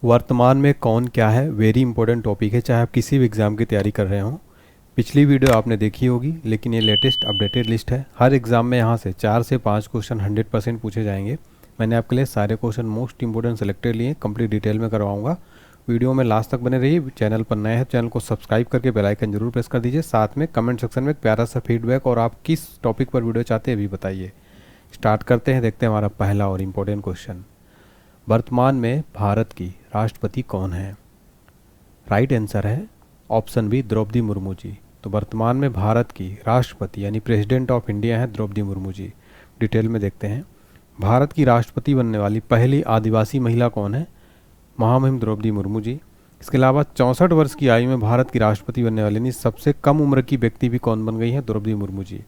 वर्तमान में कौन क्या है, वेरी इंपॉर्टेंट टॉपिक है, चाहे आप किसी भी एग्ज़ाम की तैयारी कर रहे हों। पिछली वीडियो आपने देखी होगी, लेकिन ये लेटेस्ट अपडेटेड लिस्ट है। हर एग्ज़ाम में यहाँ से 4 से 5 क्वेश्चन 100% पूछे जाएंगे। मैंने आपके लिए सारे क्वेश्चन मोस्ट इंपॉर्टेंट सेलेक्टेड लिए, कंप्लीट डिटेल में करवाऊंगा। वीडियो में लास्ट तक बने रहिए। चैनल पर नए हैं, चैनल को सब्सक्राइब करके बेल आइकन जरूर प्रेस कर दीजिए। साथ में कमेंट सेक्शन में एक प्यारा सा फीडबैक और आप किस टॉपिक पर वीडियो चाहते हैं भी बताइए। स्टार्ट करते हैं, देखते हैं हमारा पहला और इम्पोर्टेंट क्वेश्चन। वर्तमान में भारत की राष्ट्रपति कौन है? राइट आंसर है ऑप्शन बी, द्रौपदी मुर्मू जी। तो वर्तमान में भारत की राष्ट्रपति यानी प्रेसिडेंट ऑफ इंडिया है द्रौपदी मुर्मू जी। डिटेल में देखते हैं। भारत की राष्ट्रपति बनने वाली पहली आदिवासी महिला कौन है? महामहिम द्रौपदी मुर्मू जी। इसके अलावा 64 वर्ष की आयु में भारत की राष्ट्रपति बनने वाली यानी सबसे कम उम्र की व्यक्ति भी कौन बन गई है? द्रौपदी मुर्मू जी।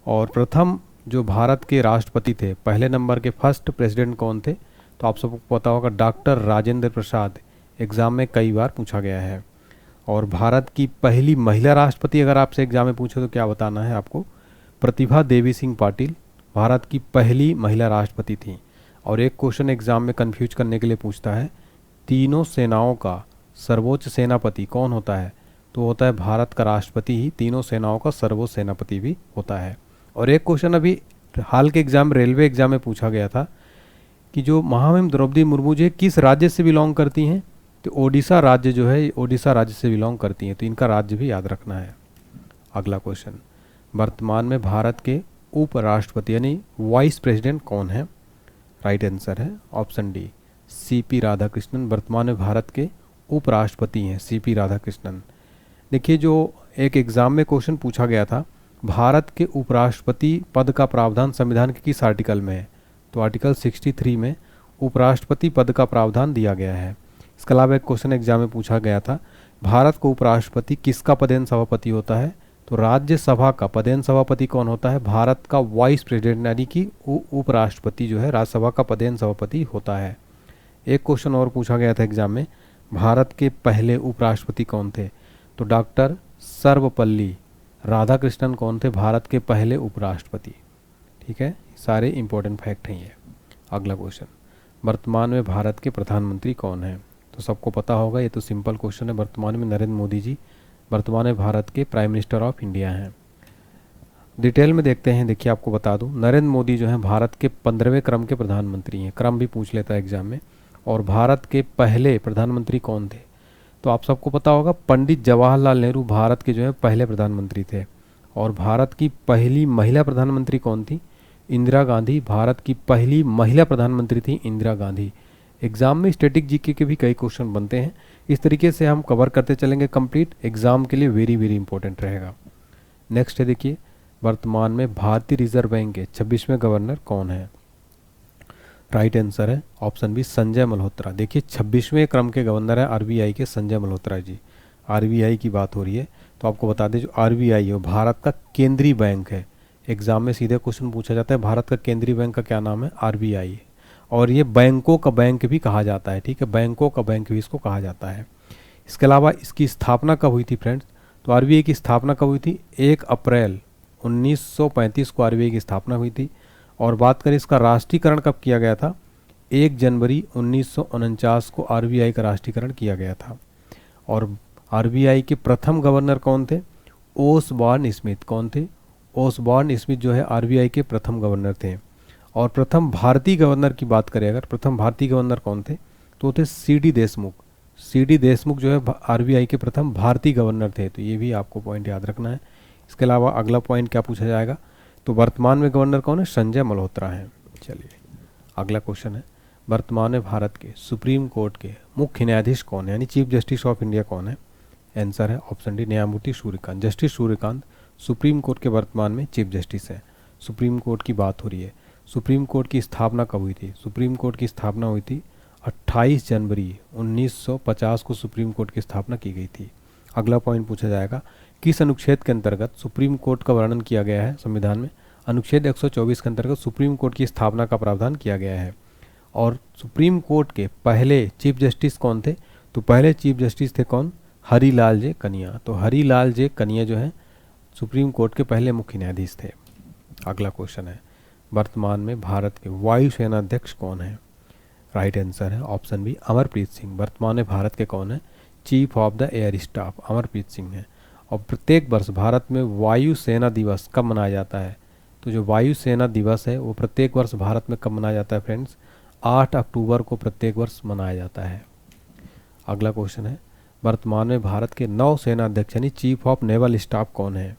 और प्रथम जो भारत के राष्ट्रपति थे, पहले नंबर के फर्स्ट प्रेसिडेंट कौन थे? तो आप सबको पता होगा, डॉक्टर राजेंद्र प्रसाद। एग्ज़ाम में कई बार पूछा गया है। और भारत की पहली महिला राष्ट्रपति अगर आपसे एग्जाम में पूछे तो क्या बताना है आपको? प्रतिभा देवी सिंह पाटिल भारत की पहली महिला राष्ट्रपति थी। और एक क्वेश्चन एग्जाम में कंफ्यूज करने के लिए पूछता है, तीनों सेनाओं का सर्वोच्च सेनापति कौन होता है? तो होता है भारत का राष्ट्रपति ही तीनों सेनाओं का सर्वोच्च सेनापति भी होता है। और एक क्वेश्चन अभी हाल के एग्जाम, रेलवे एग्जाम में पूछा गया था कि जो महामहिम द्रौपदी मुर्मू जी किस राज्य से बिलोंग करती हैं? तो ओडिशा राज्य जो है, ओडिशा राज्य से बिलोंग करती हैं, तो इनका राज्य भी याद रखना है। अगला क्वेश्चन, वर्तमान में भारत के उपराष्ट्रपति यानी वाइस प्रेसिडेंट कौन है? राइट आंसर है ऑप्शन डी, सीपी राधाकृष्णन। वर्तमान में भारत के उपराष्ट्रपति हैं सीपी राधाकृष्णन। देखिए, जो एक एग्ज़ाम में क्वेश्चन पूछा गया था, भारत के उपराष्ट्रपति पद का प्रावधान संविधान के किस आर्टिकल में है? तो आर्टिकल 63 में उपराष्ट्रपति पद का प्रावधान दिया गया है। इसके अलावा एक क्वेश्चन एग्जाम में पूछा गया था, भारत को उपराष्ट्रपति किसका पदेन सभापति होता है? तो राज्यसभा का पदेन सभापति कौन होता है? भारत का वाइस प्रेसिडेंट यानी कि उपराष्ट्रपति जो है राज्यसभा का पदेन सभापति होता है। एक क्वेश्चन और पूछा गया था एग्जाम में, भारत के पहले उपराष्ट्रपति कौन थे? तो डॉक्टर सर्वपल्ली राधाकृष्णन कौन थे भारत के पहले उपराष्ट्रपति? ठीक है, सारे इंपॉर्टेंट फैक्ट हैं ये। अगला क्वेश्चन, वर्तमान में भारत के प्रधानमंत्री कौन है? तो सबको पता होगा, ये तो सिंपल क्वेश्चन है। वर्तमान में नरेंद्र मोदी जी वर्तमान में भारत के प्राइम मिनिस्टर ऑफ इंडिया हैं। डिटेल में देखते हैं। देखिए, आपको बता दूं, नरेंद्र मोदी जो हैं भारत के 15वें क्रम के प्रधानमंत्री हैं। क्रम भी पूछ लेता है एग्जाम में। और भारत के पहले प्रधानमंत्री कौन थे? तो आप सबको पता होगा, पंडित जवाहरलाल नेहरू भारत के जो है पहले प्रधानमंत्री थे। और भारत की पहली महिला प्रधानमंत्री कौन थी? इंदिरा गांधी। भारत की पहली महिला प्रधानमंत्री थी इंदिरा गांधी। एग्जाम में स्टैटिक जीके के भी कई क्वेश्चन बनते हैं। इस तरीके से हम कवर करते चलेंगे कंप्लीट। एग्जाम के लिए वेरी वेरी इंपॉर्टेंट रहेगा। नेक्स्ट है, देखिए, वर्तमान में भारतीय रिजर्व बैंक के 26वें गवर्नर कौन है? राइट आंसर है ऑप्शन बी, संजय मल्होत्रा। देखिए, 26वें क्रम के गवर्नर है आरबीआई के संजय मल्होत्रा जी। आरबीआई की बात हो रही है तो आपको बता दें, जो आरबीआई है भारत का केंद्रीय बैंक है। एग्जाम में सीधे क्वेश्चन पूछा जाता है, भारत का केंद्रीय बैंक का क्या नाम है? आरबीआई। और ये बैंकों का बैंक भी कहा जाता है। ठीक है, बैंकों का बैंक भी इसको कहा जाता है। इसके अलावा इसकी स्थापना कब हुई थी फ्रेंड्स? तो आरबीआई की स्थापना कब हुई थी? 1 अप्रैल 1935 को आरबीआई की स्थापना हुई थी। और बात करें इसका राष्ट्रीयकरण कब किया गया था? 1 जनवरी 1949 को आरबीआई का राष्ट्रीयकरण किया गया था। और आरबीआई के प्रथम गवर्नर कौन थे? Osborne Smith. कौन थे? ओसबॉर्न स्मिथ जो है आरबीआई के प्रथम गवर्नर थे। और प्रथम भारतीय गवर्नर की बात करें अगर, प्रथम भारतीय गवर्नर कौन थे? तो थे सीडी देशमुख। सीडी देशमुख जो है आरबीआई के प्रथम भारतीय गवर्नर थे। तो ये भी आपको पॉइंट याद रखना है। इसके अलावा अगला पॉइंट क्या पूछा जाएगा? तो वर्तमान में गवर्नर कौन है? संजय मल्होत्रा हैं। चलिए, अगला क्वेश्चन है, वर्तमान में भारत के सुप्रीम कोर्ट के मुख्य न्यायाधीश कौन है यानी चीफ जस्टिस ऑफ इंडिया कौन है? आंसर है ऑप्शन डी, न्यायमूर्ति Suryakant. Justice Suryakant supreme court के वर्तमान में चीफ जस्टिस हैं। सुप्रीम कोर्ट की बात हो रही है। सुप्रीम कोर्ट की स्थापना कब हुई थी? सुप्रीम कोर्ट की स्थापना हुई थी 28 जनवरी 1950 को सुप्रीम कोर्ट की स्थापना की गई थी। अगला पॉइंट पूछा जाएगा, किस अनुच्छेद के अंतर्गत सुप्रीम कोर्ट का वर्णन किया गया है संविधान में? अनुच्छेद 124 के अंतर्गत सुप्रीम कोर्ट की स्थापना का प्रावधान किया गया है। और सुप्रीम कोर्ट के पहले चीफ जस्टिस कौन थे? तो पहले चीफ जस्टिस थे कौन? हरिलाल जे कनिया। तो हरिलाल जे कनिया जो है सुप्रीम कोर्ट के पहले मुख्य न्यायाधीश थे। अगला क्वेश्चन है, वर्तमान में भारत के वायुसेना अध्यक्ष कौन है? राइट आंसर है ऑप्शन बी अमरप्रीत सिंह। वर्तमान में भारत के कौन है chief of the air staff, Amarpreet Singh है। और प्रत्येक वर्ष भारत में वायु सेना दिवस कब मनाया जाता है? तो जो वायु सेना दिवस है वो प्रत्येक वर्ष भारत में कब मनाया जाता है फ्रेंड्स? 8 अक्टूबर को प्रत्येक वर्ष मनाया जाता है। अगला क्वेश्चन है वर्तमान में भारत के नौसेना अध्यक्ष यानी चीफ ऑफ नेवल स्टाफ कौन है?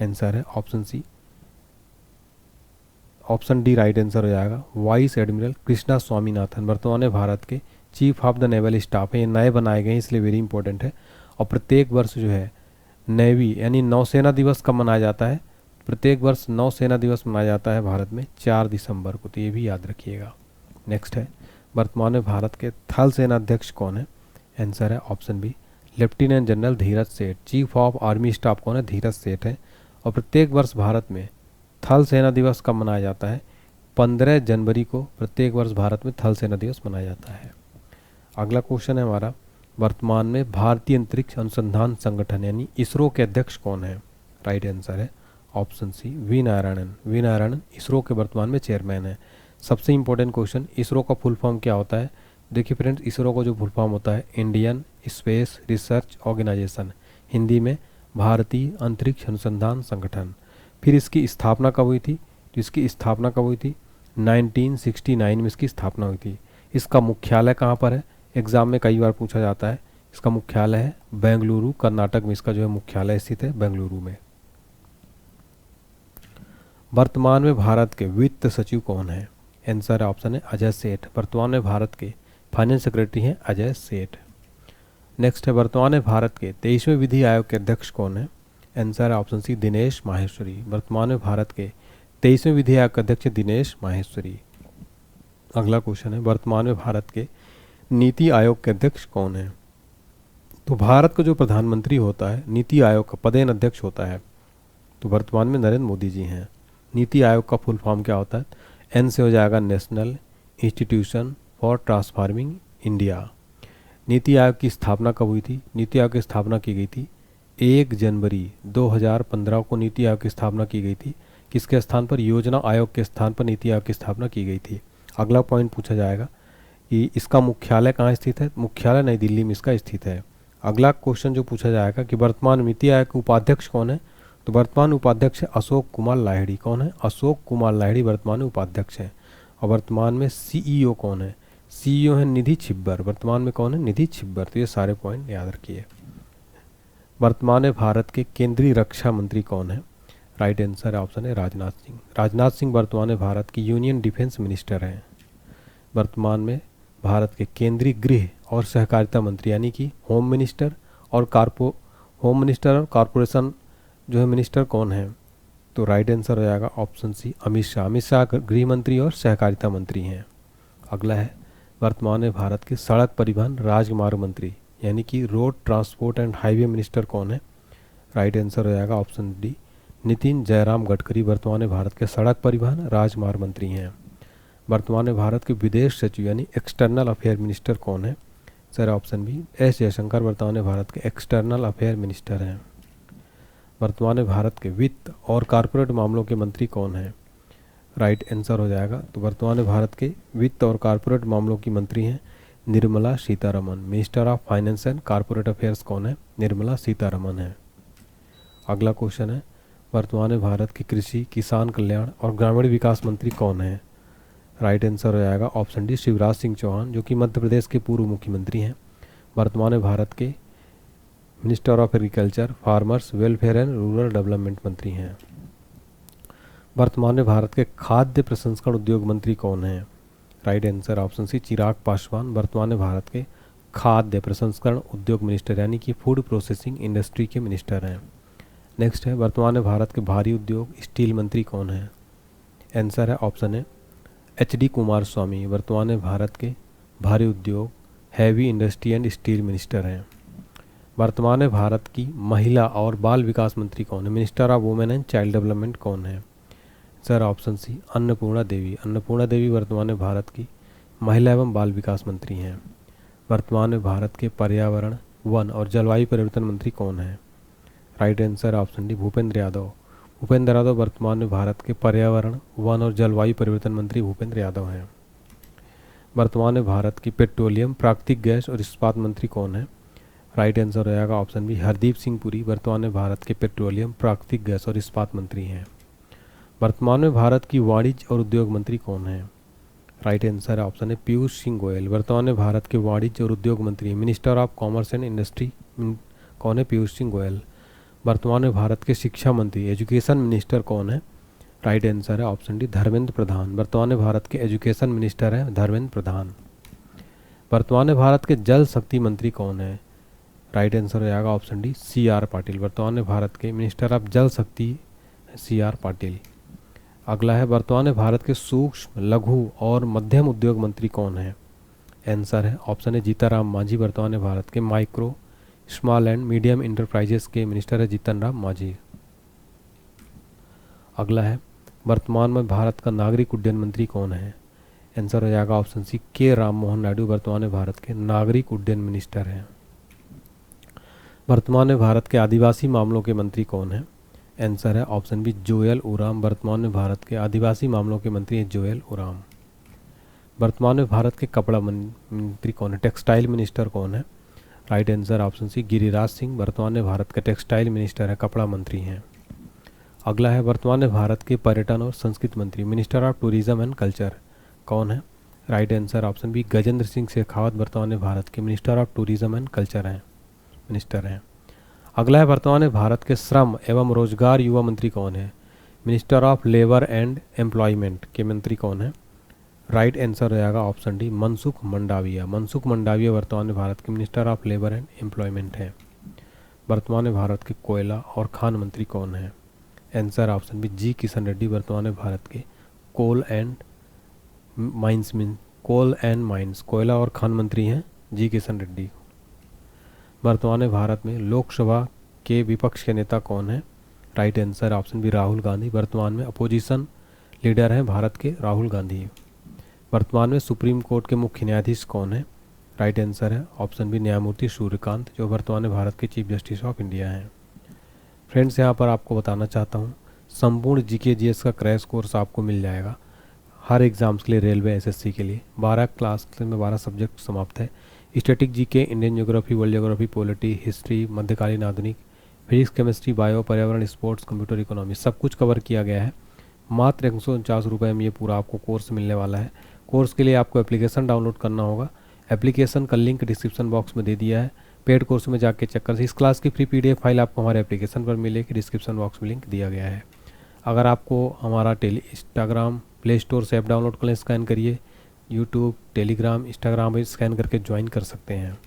आंसर है option C, option D right answer हो जाएगा वाइस एडमिरल कृष्णा स्वामीनाथन। वर्तमान में भारत के chief of the naval staff है, ये नए बनाए गए हैं इसलिए वेरी इंपॉर्टेंट है। और प्रत्येक वर्ष जो है नेवी यानी नौसेना दिवस कब मनाया जाता है? प्रत्येक वर्ष नौसेना दिवस मनाया जाता है भारत में 4 दिसंबर को, तो ये भी याद रखिएगा। नेक्स्ट है वर्तमान में भारत के थल सेना अध्यक्ष कौन है? आंसर है ऑप्शन बी लेफ्टिनेंट जनरल धीरज सेठ। चीफ ऑफ आर्मी स्टाफ कौन है? धीरज सेठ है। और प्रत्येक वर्ष भारत में थल सेना दिवस कब मनाया जाता है? 15 जनवरी को प्रत्येक वर्ष भारत में थल सेना दिवस मनाया जाता है। अगला क्वेश्चन है हमारा वर्तमान में भारतीय अंतरिक्ष अनुसंधान संगठन यानी इसरो के अध्यक्ष कौन है? राइट आंसर है option C V Narayanan. V Narayanan ISRO के वर्तमान में चेयरमैन है। सबसे इंपॉर्टेंट क्वेश्चन, इसरो का फुल फॉर्म क्या होता है? देखिए फ्रेंड्स, इसरो का जो फुल फॉर्म होता है Indian space research organisation, Hindi में भारतीय अंतरिक्ष अनुसंधान संगठन। फिर इसकी स्थापना कब हुई थी? तो इसकी स्थापना कब हुई थी? 1969 में इसकी स्थापना हुई थी। इसका मुख्यालय कहाँ पर है? एग्जाम में कई बार पूछा जाता है। इसका मुख्यालय है बेंगलुरु, कर्नाटक में इसका जो है मुख्यालय स्थित है बेंगलुरु में। वर्तमान में भारत के वित्त सचिव कौन है? आंसर ऑप्शन है अजय सेठ। वर्तमान में भारत के फाइनेंस सेक्रेटरी हैं अजय सेठ। नेक्स्ट है वर्तमान में भारत के 23वें विधि आयोग के अध्यक्ष कौन है? आंसर है ऑप्शन सी दिनेश माहेश्वरी। वर्तमान में भारत के 23वें विधि आयोग के अध्यक्ष दिनेश माहेश्वरी। अगला क्वेश्चन है वर्तमान में भारत के नीति आयोग के अध्यक्ष कौन है? तो भारत का जो प्रधानमंत्री होता है नीति आयोग का पदेन अध्यक्ष होता है, तो वर्तमान में नरेंद्र मोदी जी हैं। नीति आयोग का फुल फॉर्म क्या होता है? एन से हो जाएगा national institution for transforming India. NITI Aayog की स्थापना कब हुई थी? नीति आयोग की स्थापना की गई थी 1 जनवरी 2015 को नीति आयोग की स्थापना की गई थी। किसके स्थान पर? योजना आयोग के स्थान पर नीति आयोग की स्थापना की गई थी। अगला पॉइंट पूछा जाएगा कि इसका मुख्यालय कहाँ स्थित है? मुख्यालय नई दिल्ली में इसका स्थित है। अगला क्वेश्चन जो पूछा जाएगा कि वर्तमान नीति आयोग के उपाध्यक्ष कौन है? तो वर्तमान उपाध्यक्ष है अशोक कुमार लाहिड़ी। कौन है? अशोक कुमार लाहिड़ी वर्तमान में उपाध्यक्ष हैं। और वर्तमान में सीईओ कौन है? सीईओ है निधि छिब्बर। वर्तमान में कौन है? निधि छिब्बर। तो ये सारे पॉइंट याद रखिए। वर्तमान में भारत के केंद्रीय रक्षा मंत्री कौन है? राइट आंसर ऑप्शन है राजनाथ सिंह। राजनाथ सिंह वर्तमान में भारत की यूनियन डिफेंस मिनिस्टर हैं। वर्तमान में भारत के केंद्रीय गृह और सहकारिता मंत्री यानी कि होम मिनिस्टर और कॉरपोरेशन जो है मिनिस्टर कौन है? तो राइट आंसर हो जाएगा ऑप्शन सी अमित शाह। अमित शाह गृह मंत्री और सहकारिता मंत्री हैं। अगला है वर्तमान में भारत के सड़क परिवहन राजमार्ग मंत्री यानी कि road transport and highway minister कौन है? राइट आंसर हो जाएगा ऑप्शन डी नितिन जयराम गडकरी। वर्तमान में भारत के सड़क परिवहन राजमार्ग मंत्री हैं। वर्तमान में भारत के विदेश सचिव यानी एक्सटर्नल अफेयर मिनिस्टर कौन है? Sir option B S Jaishankar. वर्तमान में भारत के एक्सटर्नल अफेयर मिनिस्टर हैं। वर्तमान में भारत के वित्त और कॉरपोरेट मामलों के मंत्री कौन हैं? राइट आंसर हो जाएगा तो वर्तमान में भारत के वित्त और कॉरपोरेट मामलों की मंत्री हैं Nirmala Sitharaman. Minister of finance and corporate affairs कौन है? निर्मला सीतारमन है। अगला क्वेश्चन है वर्तमान में भारत के कृषि किसान कल्याण और ग्रामीण विकास मंत्री कौन है? राइट आंसर हो जाएगा ऑप्शन डी शिवराज सिंह चौहान जो कि मध्य प्रदेश के पूर्व मुख्यमंत्री हैं। वर्तमान में भारत के minister of agriculture farmers welfare and rural development मंत्री हैं। वर्तमान में भारत के खाद्य प्रसंस्करण उद्योग मंत्री कौन हैं? राइट आंसर ऑप्शन सी चिराग पासवान। वर्तमान में भारत के खाद्य प्रसंस्करण उद्योग मिनिस्टर यानी कि फूड प्रोसेसिंग इंडस्ट्री के मिनिस्टर हैं। नेक्स्ट है वर्तमान में भारत के भारी उद्योग स्टील मंत्री कौन है? आंसर है ऑप्शन है HD कुमार स्वामी। वर्तमान में भारत के भारी उद्योग heavy industry and steel minister हैं। वर्तमान में भारत की महिला और बाल विकास मंत्री कौन है? Minister of women and child development कौन है? सर ऑप्शन सी अन्नपूर्णा देवी। अन्नपूर्णा देवी वर्तमान में भारत की महिला एवं बाल विकास मंत्री हैं। वर्तमान में भारत के पर्यावरण वन और जलवायु परिवर्तन मंत्री कौन है? Right answer option D Bhupendra Yadav. Bhupendra Yadav वर्तमान में भारत के पर्यावरण वन और जलवायु परिवर्तन मंत्री भूपेंद्र यादव हैं। वर्तमान में भारत की पेट्रोलियम, प्राकृतिक गैस और इस्पात मंत्री कौन है? राइट आंसर हो जाएगा ऑप्शन बी हरदीप सिंह पुरी वर्तमान में भारत के पेट्रोलियम, प्राकृतिक गैस और इस्पात मंत्री हैं। वर्तमान में भारत की वाणिज्य और उद्योग मंत्री कौन है? राइट आंसर है ऑप्शन है पीयूष सिंह गोयल वर्तमान में भारत के वाणिज्य और उद्योग मंत्री, minister of commerce and industry कौन है? पीयूष सिंह गोयल। वर्तमान में भारत के शिक्षा मंत्री, एजुकेशन मिनिस्टर कौन है? राइट आंसर है ऑप्शन डी धर्मेंद्र प्रधान वर्तमान में भारत के एजुकेशन मिनिस्टर हैं धर्मेंद्र प्रधान। वर्तमान में भारत के जल शक्ति मंत्री कौन है? राइट आंसर हो जाएगा option D C R Patil वर्तमान में भारत के मिनिस्टर ऑफ जल शक्ति सी आर पाटिल। अगला है वर्तमान में भारत के सूक्ष्म, लघु और मध्यम उद्योग मंत्री कौन है? आंसर है ऑप्शन है जीतन मांझी वर्तमान में भारत के micro, small and medium enterprises के मिनिस्टर है जीतन मांझी। अगला है वर्तमान में भारत का नागरिक उड्डयन मंत्री कौन है? आंसर हो जाएगा ऑप्शन सी के राम मोहन नायडू वर्तमान में भारत के नागरिक उड्डयन मिनिस्टर हैं। वर्तमान में भारत के आदिवासी मामलों के मंत्री कौन है? आंसर है ऑप्शन बी जोएल ओराम वर्तमान में भारत के आदिवासी मामलों के मंत्री हैं जोएल ओराम। वर्तमान में भारत के कपड़ा मंत्री कौन है? टेक्सटाइल मिनिस्टर कौन है? Right answer option C Giriraj Singh वर्तमान में भारत के टेक्सटाइल मिनिस्टर है, कपड़ा मंत्री हैं। अगला है वर्तमान में भारत के पर्यटन और संस्कृति मंत्री, minister of tourism and culture कौन है? Right answer option B Gajendra Singh Shekhawat वर्तमान में भारत के minister of tourism and culture हैं, मिनिस्टर हैं। अगला है वर्तमान में भारत के श्रम एवं रोजगार युवा मंत्री कौन है? Minister of labour and employment के मंत्री कौन है? राइट आंसर हो जाएगा ऑप्शन डी मनसुख मंडाविया। मनसुख मंडाविया वर्तमान में भारत के minister of labour and employment हैं। वर्तमान में भारत के कोयला और खान मंत्री कौन है? आंसर ऑप्शन बी जी किशन रेड्डी वर्तमान में भारत के कोल एंड माइंस कोयला और खान मंत्री हैं जी किशन रेड्डी। वर्तमान में भारत में लोकसभा के विपक्ष के नेता कौन है? Right answer option B Rahul Gandhi वर्तमान में अपोजिशन लीडर हैं भारत के राहुल गांधी। वर्तमान में सुप्रीम कोर्ट के मुख्य न्यायाधीश कौन है? राइट आंसर है ऑप्शन बी न्यायमूर्ति सूर्यकांत जो वर्तमान में भारत के चीफ जस्टिस ऑफ इंडिया हैं। फ्रेंड्स यहाँ पर आपको बताना चाहता हूँ संपूर्ण जीके जीएस का क्रैश कोर्स आपको मिल जाएगा हर एग्ज़ाम्स के लिए, रेलवे एसएससी के लिए। 12 क्लास में 12 सब्जेक्ट समाप्त है। Static GK, Indian geography, world geography, polity, history, मध्यकालीन आधुनिक, फिजिक्स, केमिस्ट्री, बायो, पर्यावरण, स्पोर्ट्स, कंप्यूटर, इकोनॉमी सब कुछ कवर किया गया है। मात्र 149 रुपये में ये पूरा आपको कोर्स मिलने वाला है। कोर्स के लिए आपको एप्लीकेशन डाउनलोड करना होगा। एप्लीकेशन का लिंक डिस्क्रिप्शन बॉक्स में दे दिया है। पेड कोर्स में जाके चेक कर। इस क्लास की फ्री पीडीएफ फाइल आपको हमारे एप्लीकेशन पर मिलेगी, डिस्क्रिप्शन बॉक्स में लिंक दिया गया है। अगर आपको हमारा इंस्टाग्राम प्ले स्टोर से ऐप डाउनलोड कर लें, स्कैन करिए, यूट्यूब, टेलीग्राम, इंस्टाग्राम पर स्कैन करके ज्वाइन कर सकते हैं।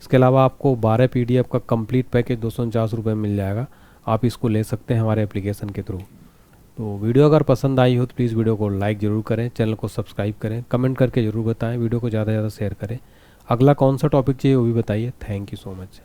इसके अलावा आपको 12 पीडीएफ का कंप्लीट पैकेज 249 रुपये में मिल जाएगा। आप इसको ले सकते हैं हमारे एप्लीकेशन के थ्रू। तो वीडियो अगर पसंद आई हो तो प्लीज़ वीडियो को लाइक ज़रूर करें, चैनल को सब्सक्राइब करें, कमेंट करके ज़रूर बताएं, वीडियो को ज़्यादा से ज़्यादा शेयर करें। अगला कौन सा टॉपिक चाहिए वो भी बताइए। Thank you so much.